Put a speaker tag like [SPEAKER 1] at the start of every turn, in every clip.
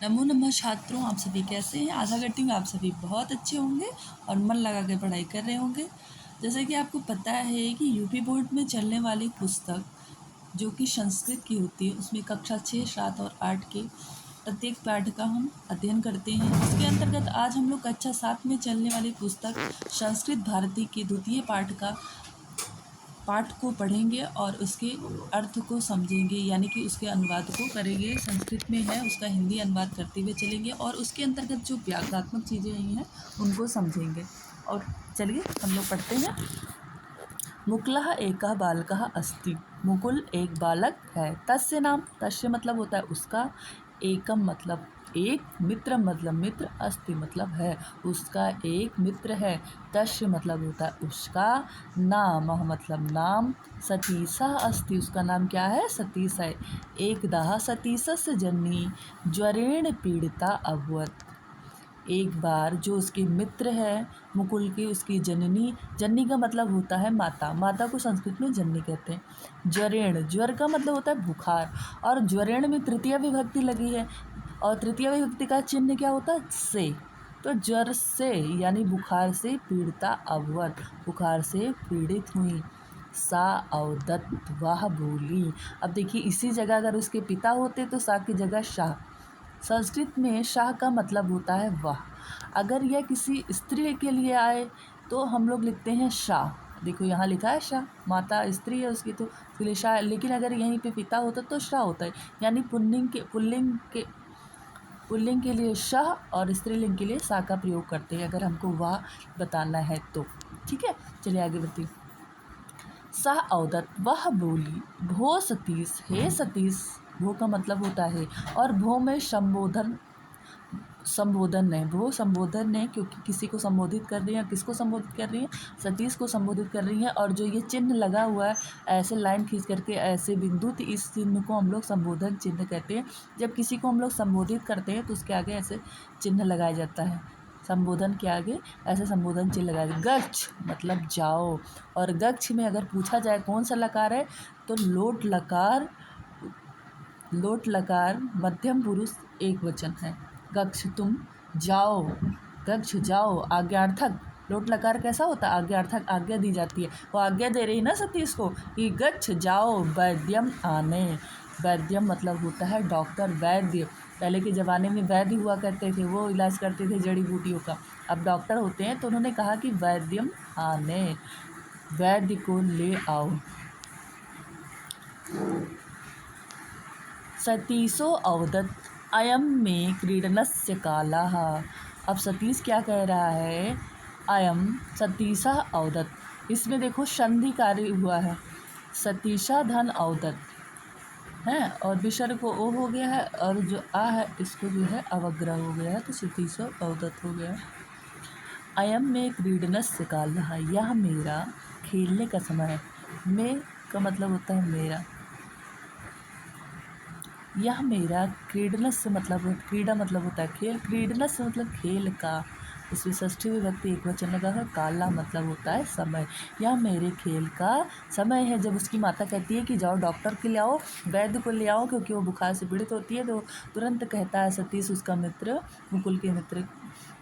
[SPEAKER 1] नमो नमः छात्रों, आप सभी कैसे हैं। आशा करती हूँ आप सभी बहुत अच्छे होंगे और मन लगा कर पढ़ाई कर रहे होंगे। जैसे कि आपको पता है कि यूपी बोर्ड में चलने वाली पुस्तक जो कि संस्कृत की होती है, उसमें कक्षा 6, 7 और 8 के प्रत्येक पाठ का हम अध्ययन करते हैं। इसके अंतर्गत आज हम लोग कक्षा 7 में चलने वाली पुस्तक संस्कृत भारती के द्वितीय पाठ को पढ़ेंगे और उसके अर्थ को समझेंगे, यानी कि उसके अनुवाद को करेंगे। संस्कृत में है, उसका हिंदी अनुवाद करते हुए चलेंगे और उसके अंतर्गत जो व्याकरणात्मक चीज़ें आई हैं उनको समझेंगे। और चलिए हम लोग पढ़ते हैं। मुकुलः एकः बालकः अस्ति। मुकुल एक बालक है। तस्य नाम, तस्य मतलब होता है उसका, एकम मतलब एक, मित्र मतलब मित्र, अस्ति मतलब है, उसका एक मित्र है। तस्य मतलब होता है उसका, नाम मतलब नाम, सतीशः अस्ति उसका नाम क्या है, सतीश है। एकदा सतीशस्य जननी ज्वरेण पीड़िता अभवत्। एक बार जो उसके मित्र है मुकुल की, उसकी जननी, जननी का मतलब होता है माता, माता को संस्कृत में जननी कहते हैं। ज्वरेण, ज्वर का मतलब होता है बुखार, और ज्वरेण में तृतीय विभक्ति लगी है और तृतीय विभक्ति का चिन्ह क्या होता है, से। तो ज्वर से यानी बुखार से पीड़िता अभवत, बुखार से पीड़ित हुई। सा अवदत, वह बोली। अब देखिए इसी जगह अगर उसके पिता होते तो सा की जगह शाह। संस्कृत में शाह का मतलब होता है वह। अगर यह किसी स्त्री के लिए आए तो हम लोग लिखते हैं शाह। देखो यहाँ लिखा है शाह, माता स्त्री है उसकी तो इसके लिए शाह है। लेकिन अगर यहीं पे पिता होता तो शाह होता है, यानी पुल्लिंग के लिए शाह और स्त्रीलिंग के लिए सा का प्रयोग करते हैं अगर हमको वह बताना है तो। ठीक है, चलिए आगे बढ़ते। सा अवदत, वह बोली, भो सतीश, हे सतीश। भो का मतलब होता है, और भो में संबोधन है, वो संबोधन है क्योंकि किसी को संबोधित कर रही है। किसको संबोधित कर रही है, सतीश को संबोधित कर रही है। और जो ये चिन्ह लगा हुआ है ऐसे लाइन खींच करके ऐसे बिंदु, तो इस चिन्ह को हम लोग संबोधन चिन्ह कहते हैं। जब किसी को हम लोग संबोधित करते हैं तो उसके आगे ऐसे चिन्ह लगाया जाता है, संबोधन के आगे ऐसे संबोधन चिन्ह लगाया। गच्छ मतलब जाओ, और गच्छ में अगर पूछा जाए कौन सा लकार है तो लोट लकार मध्यम पुरुष एक वचन है। गच्छ तुम जाओ, गच्छ जाओ आज्ञार्थक। लोट लकार कैसा होता है, आज्ञार्थक, आज्ञा दी जाती है। वो आज्ञा दे रही ना सतीश को कि गच्छ जाओ वैद्यम आने। वैद्यम मतलब होता है डॉक्टर, वैद्य। पहले के ज़माने में वैद्य हुआ करते थे, वो इलाज करते थे जड़ी बूटियों का। अब डॉक्टर होते हैं तो उन्होंने कहा कि वैद्यम आने, वैद्य को ले आओ। सतीशो अवदत् अयम में क्रीडनस्य कालः। अब सतीश क्या कह रहा है, अयम सतीशा अवदत्, इसमें देखो संधि कार्य हुआ है, सतीशा धन अवदत् है और विसर्ग को ओ हो गया है, और जो आ है इसको जो है अवग्रह हो गया है, तो सतीशो अवदत् हो गया। अयम में क्रीडनस्य कालः, यह मेरा खेलने का समय है। में का मतलब होता है मेरा, यह मेरा, क्रीडनस मतलब क्रीडा मतलब होता है खेल, क्रीडनस मतलब खेल का, इसमें षष्ठी विभक्ति एक वचन लगा है। काला मतलब होता है समय, यह मेरे खेल का समय है। जब उसकी माता कहती है कि जाओ डॉक्टर के ले आओ, वैद्य को ले आओ क्योंकि वो बुखार से पीड़ित होती है, तो तुरंत कहता है सतीश उसका मित्र, मुकुल के मित्र,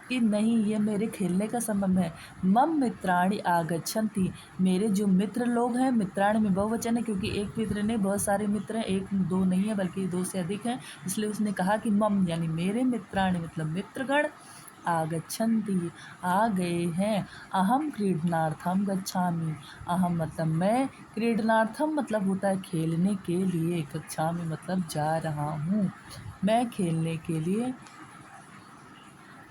[SPEAKER 1] कि नहीं ये मेरे खेलने का समय है। मम मित्राणि आगच्छन्ति, मेरे जो मित्र लोग हैं, मित्राणि में बहुवचन है क्योंकि एक मित्र ने बहुत सारे मित्र हैं, एक दो नहीं है बल्कि दो से अधिक हैं, इसलिए उसने कहा कि मम यानी मेरे मित्राणि मतलब मित्रगण, आगच्छन्ति आ गए हैं। अहम क्रीडनार्थम गच्छामि, अहम मतलब मैं, क्रीडनार्थम मतलब होता है खेलने के लिए, गच्छामि मतलब जा रहा हूँ, मैं खेलने के लिए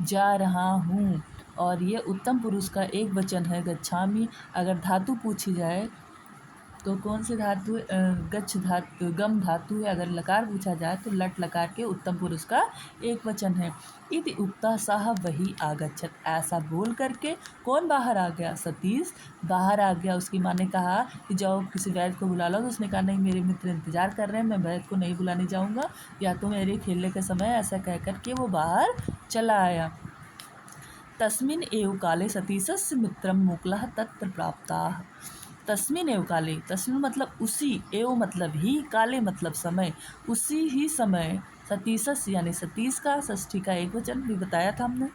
[SPEAKER 1] जा रहा हूँ। और ये उत्तम पुरुष का एक वचन है गच्छामि। अगर धातु पूछी जाए तो कौन सी धातु, गच्छ धातु, गम धातु है। अगर लकार पूछा जाए तो लट लकार के उत्तम पुरुष का एक वचन है। इति उक्ता सह वही आगच्छत, ऐसा बोल करके कौन बाहर आ गया, सतीश बाहर आ गया। उसकी माँ ने कहा कि जाओ किसी वैद्य को बुला लो, तो उसने कहा नहीं मेरे मित्र इंतजार कर रहे हैं, मैं वैद्य को नहीं बुलाने जाऊँगा, या तो मेरे खेलने का समय, ऐसा कह कर के वो बाहर चला आया। तस्मिन् एव काले सतीशस्य मित्रं मुकुलः तत्र प्राप्ताः। तस्मिन् एव काले, तस्मिन् मतलब उसी, एव मतलब ही, काले मतलब समय, उसी ही समय सतीशस्य यानी सतीश का, षष्ठी का एक वचन भी बताया था हमने।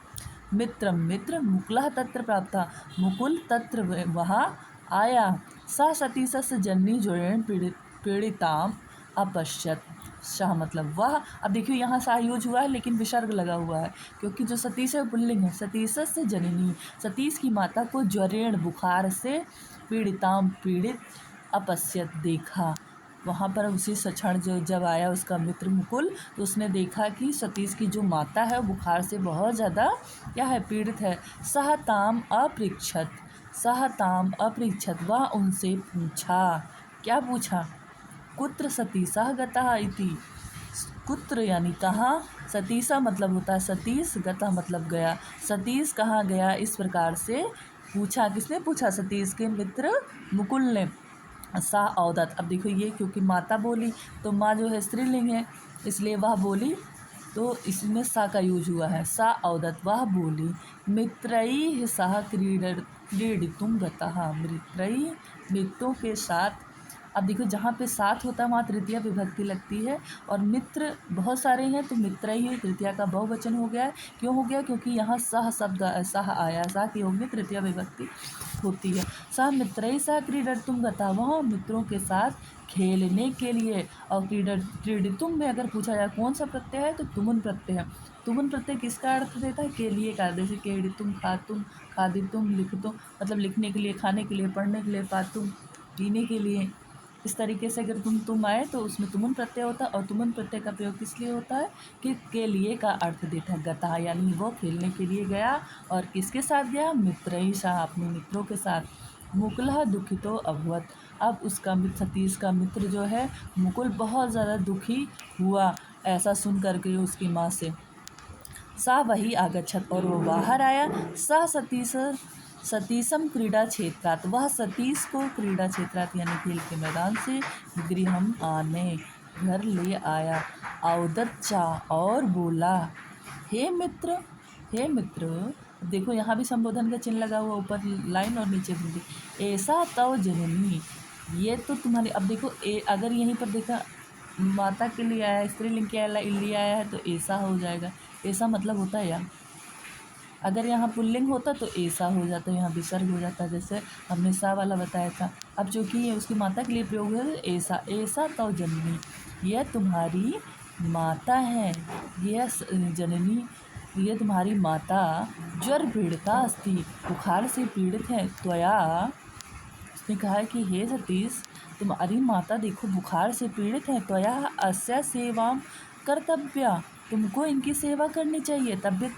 [SPEAKER 1] मित्रम मित्र, मुकुलः तत्र प्राप्ता, मुकुल तत्र वहाँ आया। सा सतीशस्य जननी जोड़ेण पीड़िताम अपश्यत। शाह मतलब वह। अब देखिए यहाँ शाह यूज हुआ है लेकिन विसर्ग लगा हुआ है, क्योंकि जो सतीश है पुल्लिंग है। सतीशस्य जननी, सतीश की माता को ज्वरेण बुखार से, पीड़िताम पीड़ित, अपश्यत देखा। वहाँ पर उसी क्षण जो जब आया उसका मित्र मुकुल, तो उसने देखा कि सतीश की जो माता है वो बुखार से बहुत ज़्यादा क्या है, पीड़ित है। सह ताम अपृच्छत, सह ताम अपृच्छत, वह उनसे पूछा। क्या पूछा? कुत्र सतीशः गतः इति। कुत्र यानी कहाँ, सतीशा मतलब होता है सतीश, गतः मतलब गया, सतीश कहाँ गया, इस प्रकार से पूछा। किसने पूछा? सतीश के मित्र मुकुल ने। सा औदत, अब देखो ये क्योंकि माता बोली तो माँ जो है स्त्रीलिंग है, इसलिए वह बोली, तो इसमें सा का यूज हुआ है। सा औदत, वह बोली, मित्रैः सह क्रीडितुं गतः, मित्रैः मित्रों के साथ। अब देखो जहाँ पे साथ होता है वहाँ तृतीया विभक्ति लगती है, और मित्र बहुत सारे हैं तो मित्रैः तृतीया का बहुवचन हो गया है। क्यों हो गया? क्योंकि यहाँ सह शब्द सह आया, सह के योग में तृतीया विभक्ति होती है। सह मित्रैः सह क्रीडितुं गतः, वह मित्रों के साथ खेलने के लिए। और क्रीडितुम में अगर पूछा जाए कौन सा प्रत्यय है, तो तुमुन प्रत्यय है। तुमुन प्रत्यय किसका अर्थ देता है? के लिए का। जैसे क्रीडितुम, खातुम, खादितुम, लिखतुम, मतलब लिखने के लिए, खाने के लिए, पढ़ने के लिए, पातुम पीने के लिए। इस तरीके से अगर तुम आए तो उसमें तुमुन प्रत्यय होता है, और तुमुन प्रत्यय का प्रयोग किस लिए होता है? कि के लिए का अर्थ देता है। गता यानी वो खेलने के लिए गया, और किसके साथ गया? मित्रैः सह, अपने मित्रों के साथ। मुकुलः दुखितो अभवत्, अब उसका मित्र, सतीश का मित्र जो है मुकुल, बहुत ज़्यादा दुखी हुआ ऐसा सुन करके उसकी माँ से। सा वही आगच्छत, और वो बाहर आया। सा सतीशम क्रीडा क्षेत्रात, वह सतीश को क्रीडा क्षेत्रात यानी खेल के मैदान से गृहम आने, घर ले आया। औदच्चा, और बोला, हे मित्र, हे मित्र। देखो यहाँ भी संबोधन का चिन्ह लगा हुआ, ऊपर लाइन और नीचे बिंदी। ऐसा तव जननी, ये तो तुम्हारी। अब देखो अगर यहीं पर देखा माता के लिए आया, स्त्रीलिंग के लिए आया है तो ऐसा हो जाएगा। ऐसा मतलब होता है यार, अगर यहाँ पुल्लिंग होता तो ऐसा हो जाता, यहाँ विसर्ग हो जाता, जैसे हमने सा वाला बताया था। अब चूँकि ये उसकी माता के लिए प्रयोग है, ऐसा ऐसा तो जननी, यह तुम्हारी माता है, यह जननी, ये तुम्हारी माता ज्वर पीड़िता अस्ति, बुखार से पीड़ित है। त्वया, उसने कहा कि हे सतीश, तुम्हारी माता देखो बुखार से पीड़ित है। त्वया अस्या सेवा कर्तव्या, तुमको इनकी सेवा करनी चाहिए। तबियत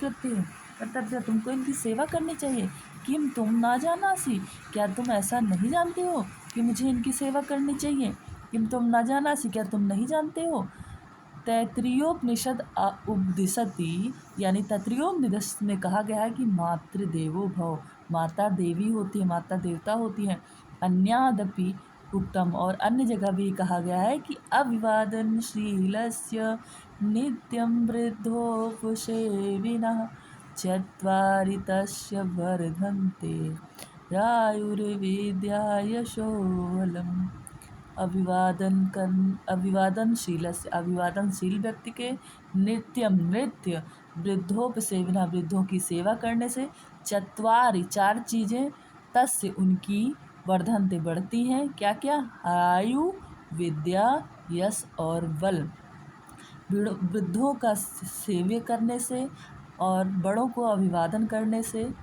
[SPEAKER 1] कर्तव्य, तुमको इनकी सेवा करनी चाहिए। किम तुम ना जानासी, क्या तुम ऐसा नहीं जानते हो कि मुझे इनकी सेवा करनी चाहिए? किम तुम ना जानासी, क्या तुम नहीं जानते हो? तैत्तिरीयोपनिषद उपदिशति, यानी तैत्तिरीयोपनिषद में कहा गया है कि मातृदेवो भव, माता देवी होती है, माता देवता होती है। अन्यादपि उत्तम, और अन्य जगह भी कहा गया है कि अभिवादनशीलस्य नित्यं वृद्धोपसेविनः चत्वारि तस्य वर्धन्ते आयुर्विद्या यशोबलम्। अभिवादनशील व्यक्ति के नित्यम नृत्य, वृद्धोपसेविना वृद्धों की सेवा करने से, चत्वारि चार चीज़ें, तस्य उनकी, वर्धनते बढ़ती हैं। क्या क्या? आयु, विद्या, यश और बल। वृद्धों का सेवा करने से और बड़ों को अभिवादन करने से,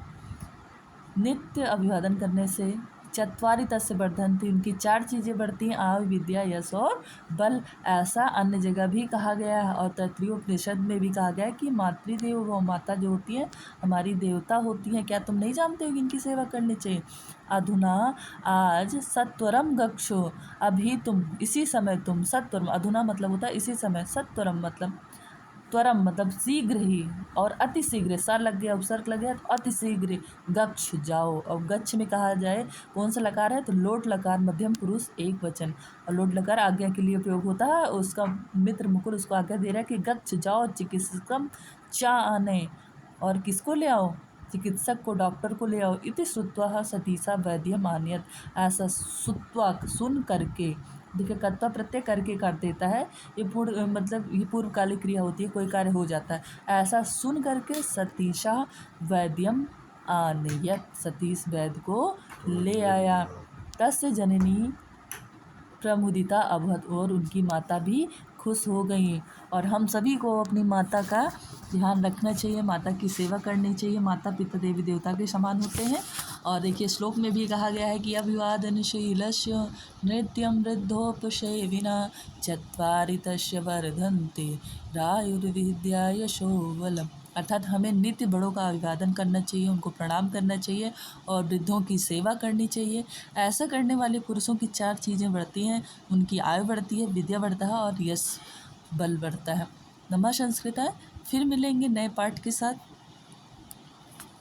[SPEAKER 1] नित्य अभिवादन करने से, चत्वारि तस्य वर्धन्ति, उनकी चार चीज़ें बढ़ती हैं, आयु, विद्या, यश और बल। ऐसा अन्य जगह भी कहा गया है, और तैत्तिरीयोपनिषद में भी कहा गया है कि मातृदेवो भव, माता जो होती है हमारी देवता होती हैं। क्या तुम नहीं जानते हो कि इनकी सेवा करनी चाहिए? अधुना, आज, सत्वरम गक्षो, अभी तुम, इसी समय तुम, सत्वरम, अधुना मतलब होता है इसी समय, सत्वरम मतलब त्वरम मतलब शीघ्र ही, और अति शीघ्र, सा लग गया, उपसर्ग लग गया तो अति शीघ्र गच्छ जाओ। और गच्छ में कहा जाए कौन सा लकार है, तो लोट लकार मध्यम पुरुष एक वचन, और लोट लकार आज्ञा के लिए प्रयोग होता है। उसका मित्र मुकुल उसको आज्ञा दे रहा है कि गच्छ जाओ चिकित्सकम चा आने, और किसको ले आओ? चिकित्सक को, डॉक्टर को ले आओ। इति श्रुत्वा सतीसा वैद्यम आनयत, ऐसा श्रुत्वा सुन करके देखिए कर्ता प्रत्यय करके कर देता है, ये पूर्ण मतलब ये पूर्वकालिक क्रिया होती है, कोई कार्य हो जाता है। ऐसा सुन करके सतीशा वैद्यम आनयत, सतीश वैद्य को ले आया। तस्य जननी प्रमुदिता अभवत, और उनकी माता भी खुश हो गई। और हम सभी को अपनी माता का ध्यान रखना चाहिए, माता की सेवा करनी चाहिए। माता पिता देवी देवता के समान होते हैं। और देखिए श्लोक में भी कहा गया है कि अभिवादनशीलस्य नृत्यं वृद्धोपसेविना चत्वारि तस्य वर्धन्ते रायुर्विद्या यशो बलम्। अर्थात हमें नित्य बड़ों का अभिवादन करना चाहिए, उनको प्रणाम करना चाहिए और वृद्धों की सेवा करनी चाहिए। ऐसा करने वाले पुरुषों की 4 चीज़ें बढ़ती हैं, उनकी आयु बढ़ती है, विद्या बढ़ता है और यश बल बढ़ता है। नमः संस्कृता। फिर मिलेंगे नए पाठ के साथ।